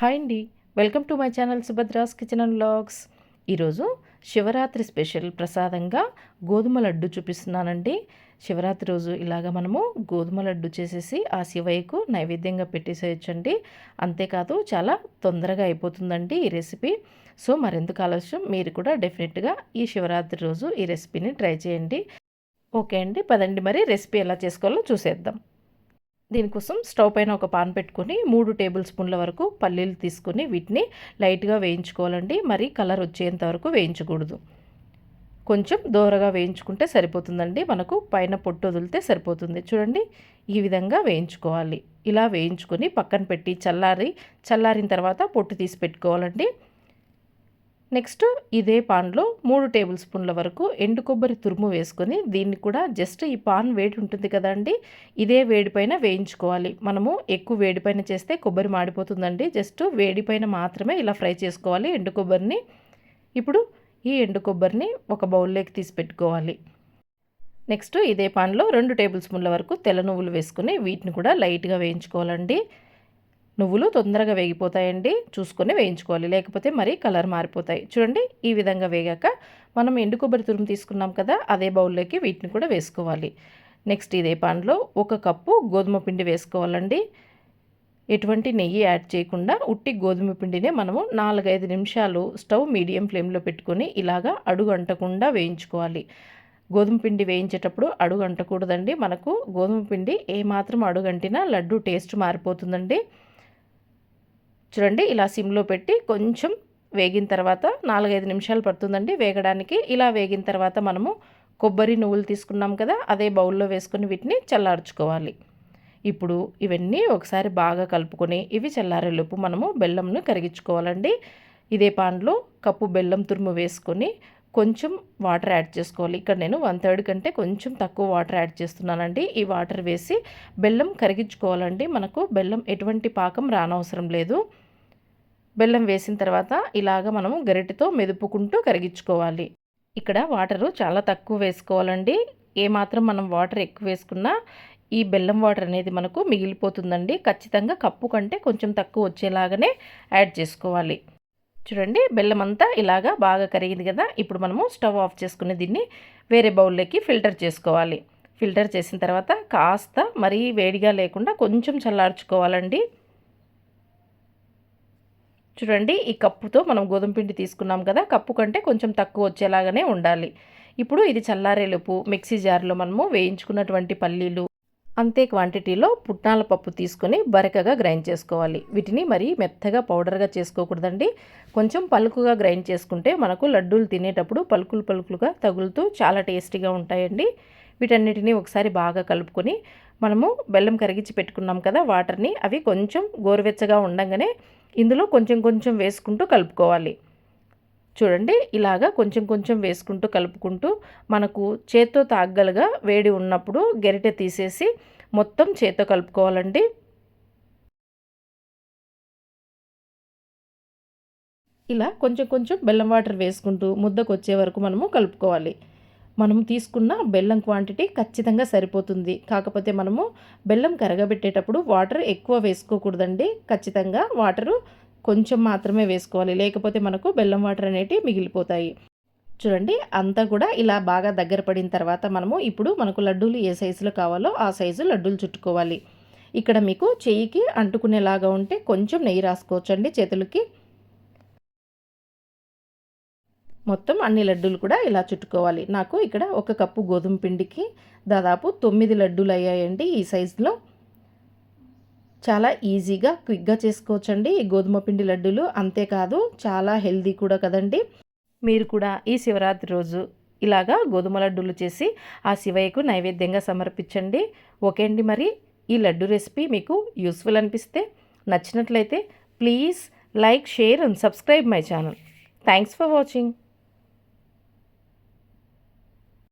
Hi అండి, welcome to my channel Subhadra's kitchen and vlogs. ఈరోజు Shivaratri special ప్రసాదంగా గోధుమ లడ్డు చూపిస్తున్నానండి. శివరాత్రి రోజు ఇలాగ మనము గోధుమ లడ్డు చేసేసి ఆ శివయ్యకు నైవేద్యంగా పెట్టేసేయచ్చండి. అంతేకాదు చాలా తొందరగా అయిపోతుందండి ఈ రెసిపీ. సో మరెందుకు ఆలస్యం, మీరు కూడా డెఫినెట్గా ఈ శివరాత్రి రోజు ఈ రెసిపీని ట్రై చేయండి. ఓకే అండి, పదండి మరి రెసిపీ ఎలా చేసుకోవాలో చూసేద్దాం. దీనికోసం స్టవ్ పైన ఒక పాన్ పెట్టుకొని 3 టేబుల్ స్పూన్ల వరకు పల్లీలు తీసుకొని వీటిని లైట్గా వేయించుకోవాలండి. మరి కలర్ వచ్చేంత వరకు వేయించకూడదు. కొంచెం దోరగా వేయించుకుంటే సరిపోతుందండి. మనకు పైన పొట్టు వదిలితే సరిపోతుంది. చూడండి, ఈ విధంగా వేయించుకోవాలి. ఇలా వేయించుకొని పక్కన పెట్టి చల్లారిన తర్వాత పొట్టు తీసి పెట్టుకోవాలండి. నెక్స్ట్ ఇదే పాన్లో 3 టేబుల్ స్పూన్ల వరకు ఎండు కొబ్బరి తురుము వేసుకొని దీన్ని కూడా జస్ట్ ఈ పాన్ వేడి ఉంటుంది కదండి, ఇదే వేడిపైన వేయించుకోవాలి. మనము ఎక్కువ వేడిపైన చేస్తే కొబ్బరి మాడిపోతుందండి. జస్ట్ వేడిపైన మాత్రమే ఇలా ఫ్రై చేసుకోవాలి ఎండు కొబ్బరిని. ఇప్పుడు ఈ ఎండు కొబ్బరిని ఒక బౌల్లోకి తీసి పెట్టుకోవాలి. నెక్స్ట్ ఇదే పాన్లో 2 టేబుల్ స్పూన్ల వరకు తెల్ల నువ్వులు వేసుకొని వీటిని కూడా లైట్గా వేయించుకోవాలండి. నువ్వులు తొందరగా వేగిపోతాయండి, చూసుకొని వేయించుకోవాలి, లేకపోతే మరి కలర్ మారిపోతాయి. చూడండి, ఈ విధంగా వేగాక మనం ఎండు కొబ్బరి తురుము తీసుకున్నాం కదా, అదే బౌల్లోకి వీటిని కూడా వేసుకోవాలి. నెక్స్ట్ ఇదే పాన్లో 1 కప్పు గోధుమ పిండి వేసుకోవాలండి. ఎటువంటి నెయ్యి యాడ్ చేయకుండా ఉట్టి గోధుమ పిండినే మనము 4-5 నిమిషాలు స్టవ్ మీడియం ఫ్లేమ్లో పెట్టుకొని ఇలాగా అడుగు అంటకుండా వేయించుకోవాలి. గోధుమ పిండి వేయించేటప్పుడు అడుగు అంటకూడదండి. మనకు గోధుమ పిండి ఏమాత్రం అడుగంటినా లడ్డు టేస్ట్ మారిపోతుందండి. చూడండి, ఇలా సిమ్లో పెట్టి కొంచెం వేగిన తర్వాత 4-5 నిమిషాలు పడుతుందండి వేగడానికి. ఇలా వేగిన తర్వాత మనము కొబ్బరి నువ్వులు తీసుకున్నాం కదా, అదే బౌల్లో వేసుకొని వీటిని చల్లార్చుకోవాలి. ఇప్పుడు ఇవన్నీ ఒకసారి బాగా కలుపుకొని ఇవి చల్లారేలోపు మనము బెల్లంను కరిగించుకోవాలండి. ఇదే పాన్లో కప్పు బెల్లం తురుము వేసుకొని కొంచెం వాటర్ యాడ్ చేసుకోవాలి. ఇక్కడ నేను 1/3 కంటే కొంచెం తక్కువ వాటర్ యాడ్ చేస్తున్నానండి. ఈ వాటర్ వేసి బెల్లం కరిగించుకోవాలండి. మనకు బెల్లం ఎటువంటి పాకం రానవసరం లేదు. బెల్లం వేసిన తర్వాత ఇలాగ మనము గరిటెతో మెదుపుకుంటూ కరిగించుకోవాలి. ఇక్కడ వాటరు చాలా తక్కువ వేసుకోవాలండి. ఏమాత్రం మనం వాటర్ ఎక్కువ వేసుకున్నా ఈ బెల్లం వాటర్ అనేది మనకు మిగిలిపోతుందండి. ఖచ్చితంగా కప్పు కంటే కొంచెం తక్కువ వచ్చేలాగానే యాడ్ చేసుకోవాలి. చూడండి, బెల్లం అంతా ఇలాగా బాగా కరిగింది కదా. ఇప్పుడు మనము స్టవ్ ఆఫ్ చేసుకుని దీన్ని వేరే బౌల్లోకి ఫిల్టర్ చేసుకోవాలి. ఫిల్టర్ చేసిన తర్వాత కాస్త మరీ వేడిగా లేకుండా కొంచెం చల్లార్చుకోవాలండి. చూడండి, ఈ కప్పుతో మనం గోధుమ పిండి తీసుకున్నాం కదా, కప్పు కంటే కొంచెం తక్కువ వచ్చేలాగానే ఉండాలి. ఇప్పుడు ఇది చల్లారేలోపు మిక్సీ జార్లో మనము వేయించుకున్నటువంటి పల్లీలు అంతే క్వాంటిటీలో పుట్నాల పప్పు తీసుకొని బరకగా గ్రైండ్ చేసుకోవాలి. వీటిని మరీ మెత్తగా పౌడర్గా చేసుకోకూడదండి. కొంచెం పలుకుగా గ్రైండ్ చేసుకుంటే మనకు లడ్డూలు తినేటప్పుడు పలుకులు పలుకులుగా తగులుతూ చాలా టేస్టీగా ఉంటాయండి. వీటన్నిటిని ఒకసారి బాగా కలుపుకొని మనము బెల్లం కరిగించి పెట్టుకున్నాం కదా వాటర్ని, అవి కొంచెం గోరువెచ్చగా ఉండగానే ఇందులో కొంచెం కొంచెం వేసుకుంటూ కలుపుకోవాలి. చూడండి, ఇలాగా కొంచెం కొంచెం వేసుకుంటూ కలుపుకుంటూ మనకు చేత్తో తాగ్గలుగా వేడి ఉన్నప్పుడు గరిటె తీసేసి మొత్తం చేత్తో కలుపుకోవాలండి. ఇలా కొంచెం కొంచెం బెల్లం వాటర్ వేసుకుంటూ ముద్దకు వచ్చే వరకు మనము కలుపుకోవాలి. మనం తీసుకున్న బెల్లం క్వాంటిటీ ఖచ్చితంగా సరిపోతుంది. కాకపోతే మనము బెల్లం కరగబెట్టేటప్పుడు వాటర్ ఎక్కువ వేసుకోకూడదండి. ఖచ్చితంగా వాటరు కొంచెం మాత్రమే వేసుకోవాలి, లేకపోతే మనకు బెల్లం వాటర్ అనేటివి మిగిలిపోతాయి. చూడండి, అంతా కూడా ఇలా బాగా దగ్గర పడిన తర్వాత మనము ఇప్పుడు మనకు లడ్డూలు ఏ సైజులో కావాలో ఆ సైజు లడ్డూలు చుట్టుకోవాలి. ఇక్కడ మీకు చెయ్యికి అంటుకునేలాగా ఉంటే కొంచెం నెయ్యి రాసుకోవచ్చండి చేతులకి. మొత్తం అన్ని లడ్డూలు కూడా ఇలా చుట్టుకోవాలి. నాకు ఇక్కడ 1 కప్పు గోధుమ పిండికి దాదాపు 9 లడ్డూలు అయ్యాయండి ఈ సైజులో. చాలా ఈజీగా క్విక్గా చేసుకోవచ్చండి ఈ గోధుమ పిండి లడ్డూలు. అంతేకాదు చాలా హెల్దీ కూడా కదండి. మీరు కూడా ఈ శివరాత్రి రోజు ఇలాగా గోధుమ లడ్డూలు చేసి ఆ శివయ్యకు నైవేద్యంగా సమర్పించండి. ఓకే అండి, మరి ఈ లడ్డు రెసిపీ మీకు యూస్ఫుల్ అనిపిస్తే నచ్చినట్లయితే please like, share and subscribe my channel. Thanks for watching.